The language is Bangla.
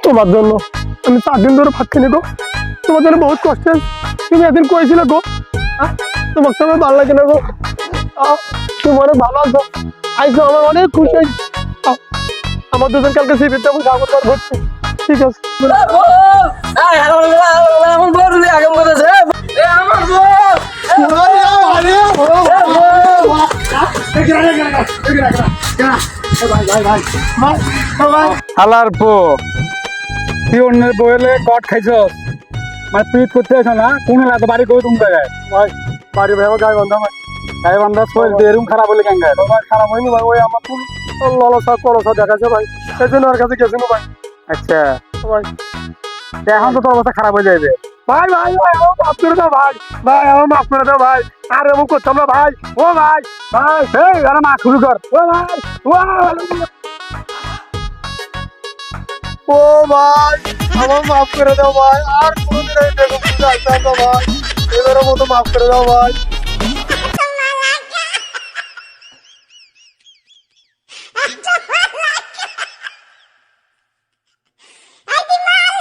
তোমার জন্য আমি 4 দিন ধরে ভাত খাইনি গো। তোমার জন্য বহুত কষ্ট। তুমি একদিন কইছিলে গো, তোমার তো আমার ভালো লাগে না গো। তুমি অনেক ভালো আছো, আইসো, আমার অনেক খুশি হয়েছি। আমার দুজন কালকে শিবির যাবো, সাগর পার করছি। ঠিক আছে। হালার পো তুই অন্যের বইলে কট খাইছস, মানে পিট করতে আছো না? কোন এলাকা বাড়ি কই তুমি জায়গায়? ভাই বাড়ি ভাই আমার গায়ে বান্ধা ভাই। গায়ে বান্ধা শরীর দিয়ে এরকম খারাপ হলে কেন গায়ে? ভাই খারাপ হয়নি ভাই, ওই আমার খুব ললসা কলসা দেখাচ্ছে ভাই, এই জন্য ওর কাছে গেছিল ভাই। আচ্ছা, ভাই এখন তো তোর অবস্থা খারাপ হয়ে যাবে। ভাই ভাই ভাই আমার মাফ করে দাও ভাই, ভাই আমার মাফ করে দাও ভাই। আর এমন করতাম না ভাই। ও ভাই ভাই, এই গানা মা শুরু কর। ও ভাই, ও ও ভাই আমার মাফ করে দাও ভাই। আর কোনোদিন এই বেগম পূজা আসতাম না ভাই, এবারের মতো মাফ করে দাও ভাই।